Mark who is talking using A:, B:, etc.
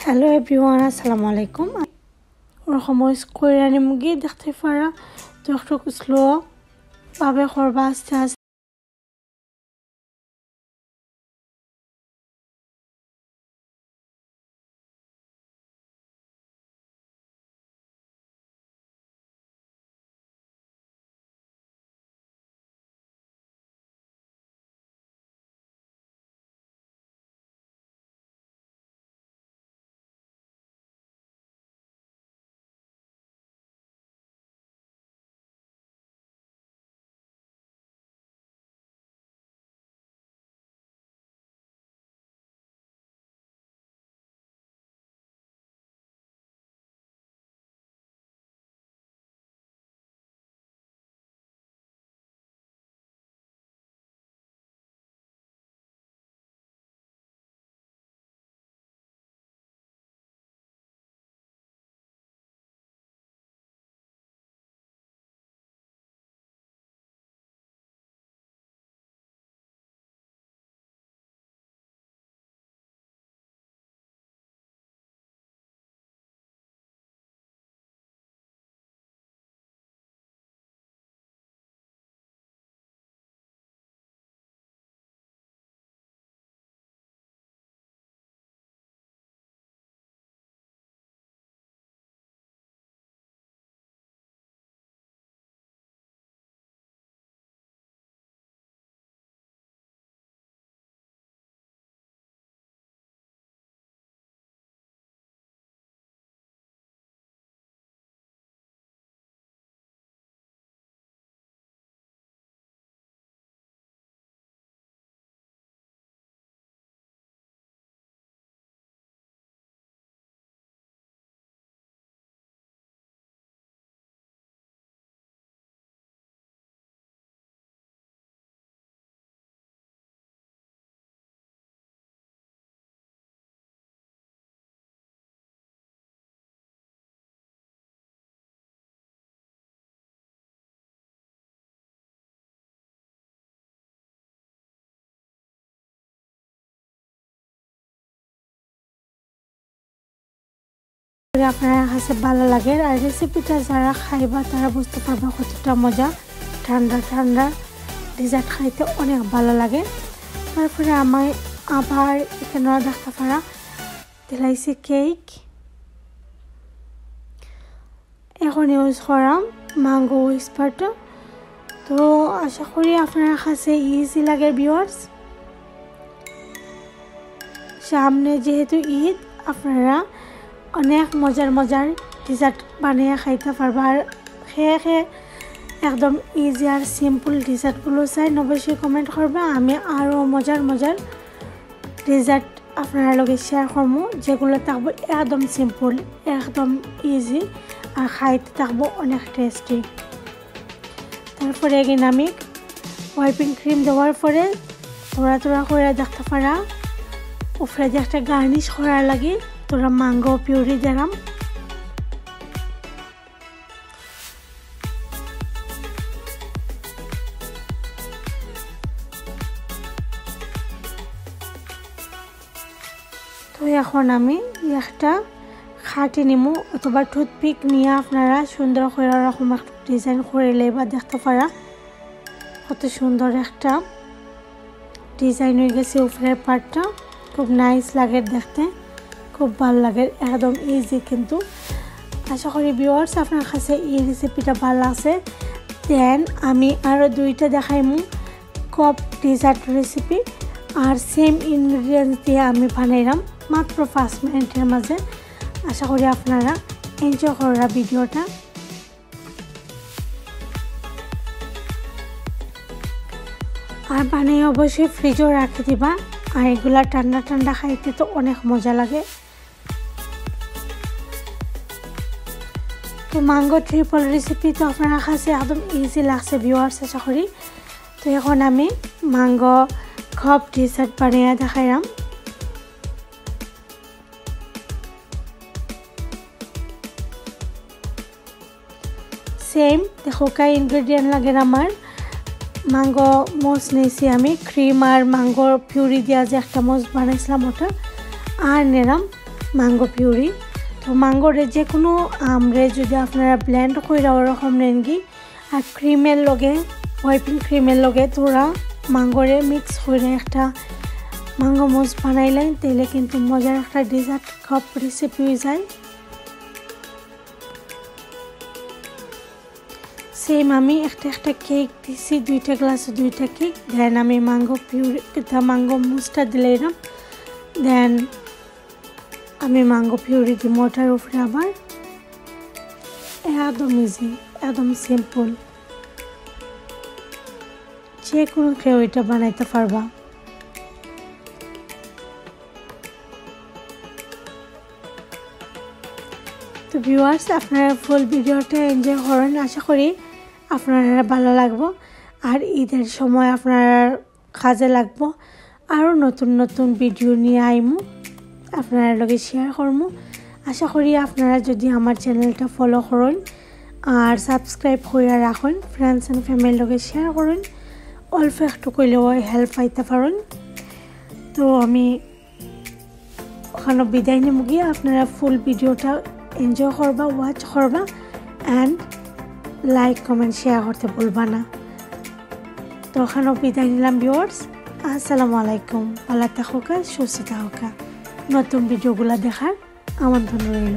A: Hello everyone, আসসালামু আলাইকুম। ওরকম কোরিয়ানি মুরগি দেখতে পারা তো একটু স্লো ভাবে করবা, আস্তে আস্তে। আপনার কাছে ভালো লাগে আর রেসিপিটা যারা খাইবা তারা বুঝতে পারবা কতটা মজা। ঠান্ডা ঠান্ডা ডেজার্ট খাইতে অনেক ভালো লাগে। তারপরে আমি আবার এখানে দেখতে পারা দিলাইছি কেক। এখন ইউজ করাম ম্যাঙ্গো হুইসপারটা। তো আশা করি আপনার কাছে ইজি লাগে ভিউয়ার্স। সামনে যেহেতু ঈদ, আপনারা অনেক মজার মজার ডেজার্ট বানিয়ে খাইতে পারবা। আর খেয়ে খেয়ে একদম ইজি আর সিম্পল ডেজার্টগুলো চাই অবশ্যই কমেন্ট করবা। আমি আরও মজার মজার ডেজার্ট আপনার লগে শেয়ার করবো, যেগুলো থাকবো একদম সিম্পল, একদম ইজি আর খাইতে থাকবো অনেক টেস্টি। তারপরে এগিন আমি ওয়াইপিং ক্রিম দেওয়ার পরে তোরা তোরা করে দেখতে পারা উপরে যে একটা গার্নিশ করার লাগে তোরা ম্যাঙ্গো পিউরি দিলাম। তো এখন আমি একটা খাটি নিমু অথবা টুথপিক নিয়ে আপনারা সুন্দর করে এরকম একটা ডিজাইন করে লেবা দেখতে পারা কত সুন্দর একটা ডিজাইন হয়ে গেছে। উপরের পার্টটা খুব নাইস লাগে দেখতে, খুব ভালো লাগে, একদম ইজি। কিন্তু আশা করি ভিউয়ার্স আপনার কাছে এই রেসিপিটা ভালো লাগছে। দেন আমি আরও দুইটা দেখাইমু কাপ ডেজার্ট রেসিপি, আর সেম ইনগ্রিডিয়েন্টস দিয়ে আমি বানাইলাম মাত্র 5 মিনিটের মাঝে। আশা করি আপনারা এনজয় করা ভিডিওটা। আর বানিয়ে অবশ্যই ফ্রিজেও রাখে দিবা। আর এগুলা ঠান্ডা ঠান্ডা খাইতে তো অনেক মজা লাগে। তো ম্যাঙ্গো ট্রিপল রেসিপি তো আপনার কাছে একদম ইজি লাগছে ভিউয়ার্স আশা করি। তো এখন আমি ম্যাঙ্গো কাপ ডেজার্ট বানিয়ে দেখাইলাম। সেম দেখো কাই ইনগ্রেডিয়েন্ট লাগে আমার। ম্যাঙ্গো মৌস নিয়েছি আমি, ক্রিম আর ম্যাঙ্গো পিউরি দিয়া যে একটা মৌস বানাইছিলাম ওটা, আর নিলাম ম্যাঙ্গো পিউরি। তো ম্যাঙ্গোরে যে কোনো আমরে যদি আপনারা ব্লেন্ড করে ওরকম নেন কি আর ক্রিমের লগে হোয়াইপিং ক্রিমের লগে তোরা ম্যাঙ্গোরে মিক্স করে একটা ম্যাঙ্গো মুস বানাইলেন তাহলে কিন্তু মজার একটা ডেজার্ট কাপ রেসিপি হয়ে যায়। সেম আমি একটা কেক দিছি, 2টা গ্লাসে 2টা কেক। দেন আমি ম্যাঙ্গো পিউরি ম্যাঙ্গো মুসটা দিলাম। দেন আমি ম্যাঙ্গো পিউরি দিই ওটার উপরে আবার। একদম ইজি, একদম সিম্পল, যে কোনো কেউ এটা বানাইতে পারবা। তো ভিউয়ার্স, আপনারা ফুল ভিডিওটা এনজয় করেন, আশা করি আপনারা ভালো লাগবো। আর ঈদের সময় আপনারা কাজে লাগবো। আরও নতুন নতুন ভিডিও নিয়ে আইমু, আপনারা লগে শেয়ার করবো। আশা করি আপনারা যদি আমার চ্যানেলটা ফলো করেন আর সাবস্ক্রাইব করে রাখেন, ফ্রেন্ডস অ্যান্ড ফ্যামিলির লগে শেয়ার করেন, অল্প একটু কইলেও হেল্প পাইতে পারেন। তো আমি ওখানে বিদায় নিব গিয়ে, আপনারা ফুল ভিডিওটা এনজয় করবা, ওয়াচ করবা অ্যান্ড লাইক কমেন্ট শেয়ার করতে ভুলবা না। তো ওখানে বিদায় নিলাম ভিউয়ার্স, আসসালামু আলাইকুম। ভালো থাকুকা, সুস্থ থাকুকা। নতুন ভিডিওগুলো দেখার আমন্ত্রণ রইল।